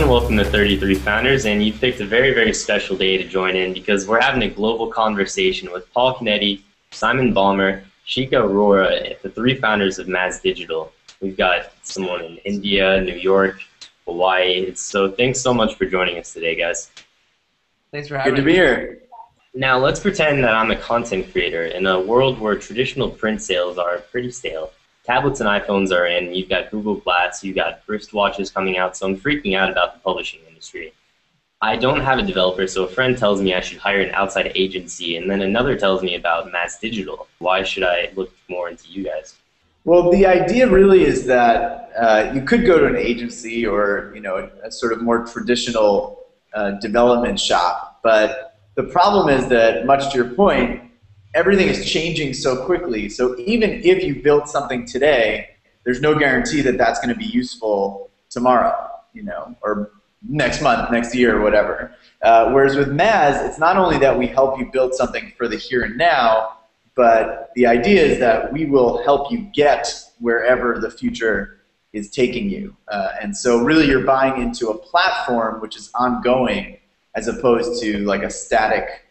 everyone, welcome to 33 Founders, and you picked a very, very special day to join in because we're having a global conversation with Paul Canetti, Simon Balmer, Shika Arora, the three founders of MAZ Digital. We've got someone in India, New York, Hawaii. So thanks so much for joining us today, guys. Thanks for having me. Good to be here. Now let's pretend that I'm a content creator in a world where traditional print sales are pretty stale. Tablets and iPhones are in, you've got Google Glass, you've got wristwatches coming out, so I'm freaking out about the publishing industry. I don't have a developer, so a friend tells me I should hire an outside agency, and then another tells me about MAZ Digital. Why should I look more into you guys? Well, the idea really is that you could go to an agency or a sort of more traditional development shop, but the problem is that, much to your point, everything is changing so quickly. So even if you built something today, there's no guarantee that that's going to be useful tomorrow, or next month, next year, or whatever. Whereas with MAZ, it's not only that we help you build something for the here and now, but the idea is that we will help you get wherever the future is taking you. And so really you're buying into a platform which is ongoing as opposed to like a static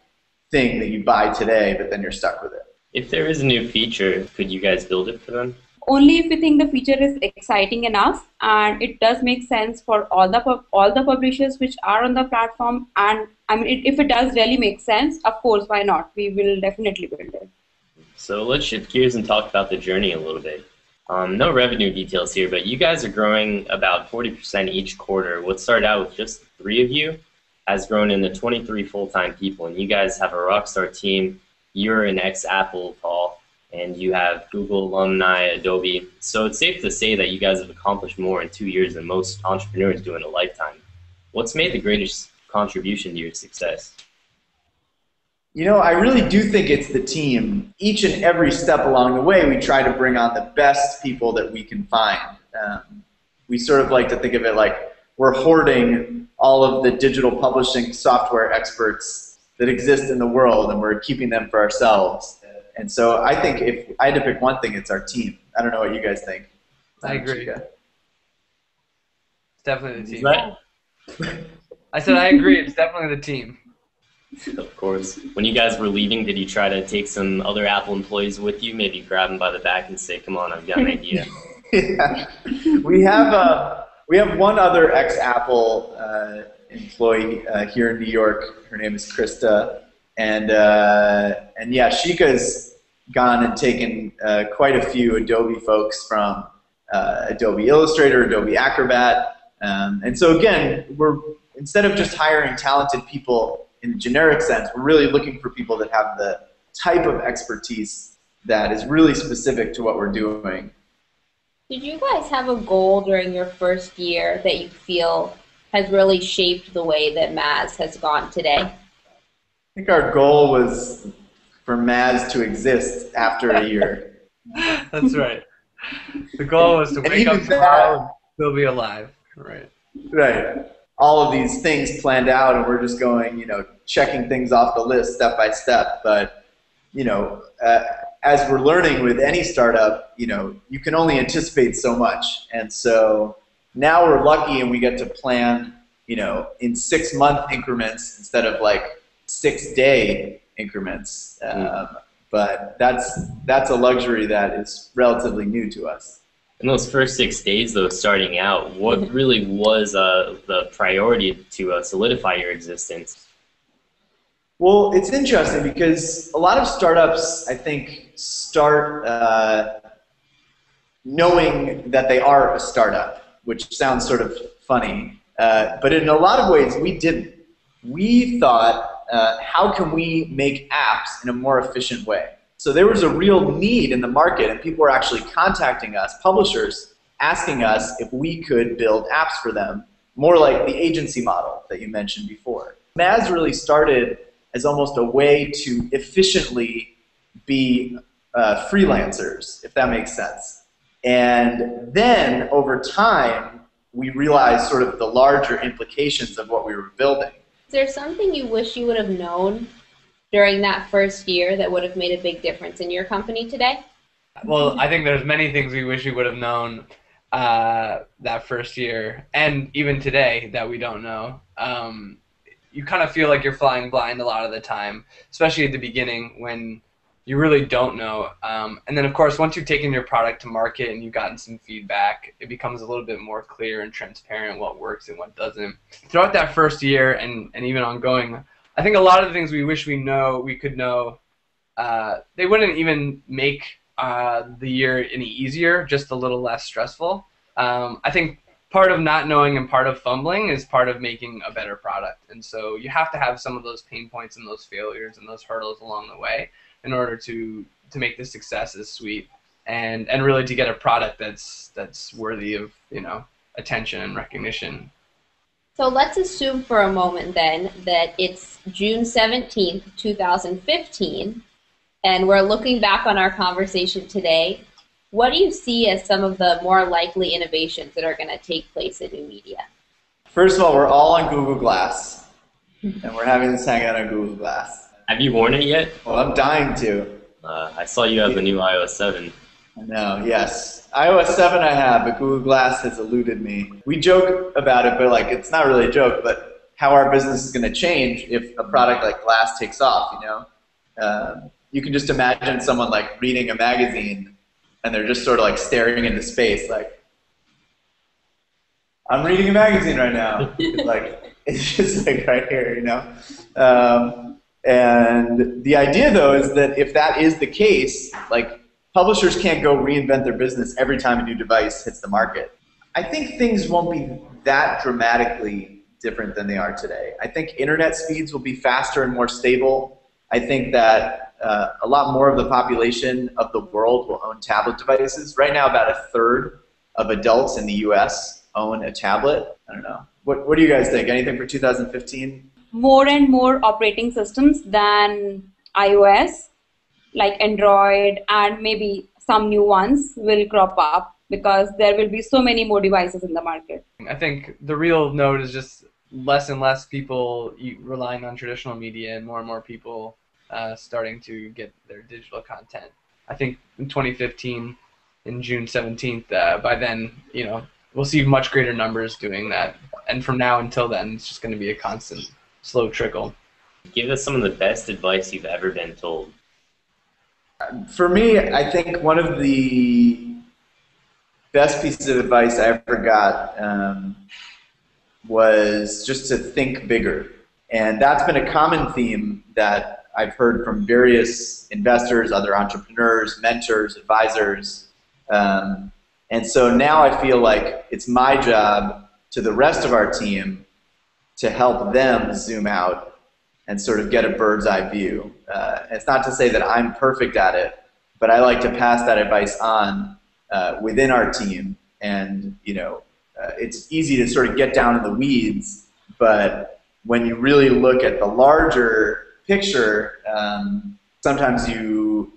thing that you buy today, but then you're stuck with it. If there is a new feature, could you guys build it for them? Only if we think the feature is exciting enough and it does make sense for all the publishers which are on the platform. And I mean, if it does really make sense, of course, why not? We will definitely build it. So let's shift gears and talk about the journey a little bit. No revenue details here, but you guys are growing about 40% each quarter. What started out with just 3 of you has grown into 23 full-time people, and you guys have a rockstar team. You're an ex-Apple, Paul, and you have Google alumni, Adobe. So it's safe to say that you guys have accomplished more in 2 years than most entrepreneurs do in a lifetime. What's made the greatest contribution to your success? I really do think it's the team. Each and every step along the way, we try to bring on the best people that we can find. We sort of like to think of it like we're hoarding all of the digital publishing software experts that exist in the world, and we're keeping them for ourselves. And so I think if I had to pick one thing, it's our team. I don't know what you guys think. I agree. It's definitely the team. Right. I said I agree. It's definitely the team. Of course. When you guys were leaving, did you try to take some other Apple employees with you? Maybe grab them by the back and say, "Come on, I've got an idea." Yeah. We have one other ex-Apple employee here in New York. Her name is Krista, and yeah, Shika's gone and taken quite a few Adobe folks from Adobe Illustrator, Adobe Acrobat, and so again, instead of just hiring talented people in the generic sense, we're really looking for people that have the type of expertise that is really specific to what we're doing. Did you guys have a goal during your first year that you feel has really shaped the way that MAZ has gone today? I think our goal was for MAZ to exist after a year. That's right. The goal was to wake up tomorrow and still be alive. Right. Right. All of these things planned out, and we're just going, checking things off the list step by step. But, as we're learning with any startup, you can only anticipate so much. And so now we're lucky and we get to plan, in 6-month increments instead of like 6-day increments. But that's a luxury that is relatively new to us. In those first 6 days, though, starting out, what really was the priority to solidify your existence? Well, it's interesting because a lot of startups, I think, start knowing that they are a startup, which sounds sort of funny. But in a lot of ways, we didn't. We thought, how can we make apps in a more efficient way? So there was a real need in the market, and people were actually contacting us, publishers, asking us if we could build apps for them, more like the agency model that you mentioned before. MAZ really started as almost a way to efficiently be freelancers, if that makes sense. And then, over time, we realized sort of the larger implications of what we were building. Is there something you wish you would have known during that first year that would have made a big difference in your company today? Well, I think there's many things we wish we would have known. that first year, and even today that we don't know. You kind of feel like you're flying blind a lot of the time, especially at the beginning when you really don't know. And then, of course, once you've taken your product to market and you've gotten some feedback, it becomes a little bit more clear and transparent what works and what doesn't. Throughout that first year and even ongoing, I think a lot of the things we wish we could know, they wouldn't even make the year any easier, just a little less stressful. I think part of not knowing and part of fumbling is part of making a better product. And so you have to have some of those pain points and those failures and those hurdles along the way in order to make the successes sweet and really to get a product that's worthy of, attention and recognition. So let's assume for a moment then that it's June 17th, 2015, and we're looking back on our conversation today. What do you see as some of the more likely innovations that are going to take place in new media? First of all, we're all on Google Glass, and we're having this hangout on Google Glass. Have you worn it yet? Well, I'm dying to. I saw you have the new iOS 7. No, yes. iOS 7 I have, but Google Glass has eluded me. We joke about it, but it's not really a joke, but how our business is going to change if a product like Glass takes off, You can just imagine someone reading a magazine and they're just sort of staring into space I'm reading a magazine right now. It's just right here, And the idea though is that if that is the case, publishers can't go reinvent their business every time a new device hits the market. I think things won't be that dramatically different than they are today. I think internet speeds will be faster and more stable. I think that a lot more of the population of the world will own tablet devices. Right now, about a third of adults in the U.S. own a tablet. I don't know. What do you guys think? Anything for 2015? More and more operating systems than iOS, like Android and maybe some new ones will crop up because there will be so many more devices in the market. I think the real note is just less and less people relying on traditional media and more people starting to get their digital content. I think in 2015, in June 17th, by then, we'll see much greater numbers doing that. And from now until then, it's just going to be a constant, slow trickle. Give us some of the best advice you've ever been told. For me, I think one of the best pieces of advice I ever got was just to think bigger. And that's been a common theme that I've heard from various investors, other entrepreneurs, mentors, advisors. And so now I feel like it's my job to the rest of our team to help them zoom out and sort of get a bird's eye view. It's not to say that I'm perfect at it, but I like to pass that advice on within our team. And it's easy to sort of get down in the weeds, but when you really look at the larger picture, sometimes you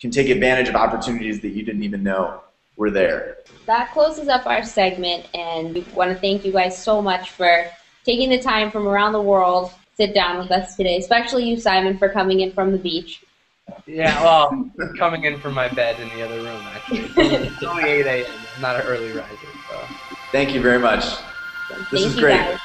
can take advantage of opportunities that you didn't even know were there. That closes up our segment, and we want to thank you guys so much for taking the time from around the world to sit down with us today, especially you, Simon, for coming in from the beach. Yeah, well, coming in from my bed in the other room, actually. It's only 8 a.m. I'm not an early riser. So. Thank you very much. This is great. Guys.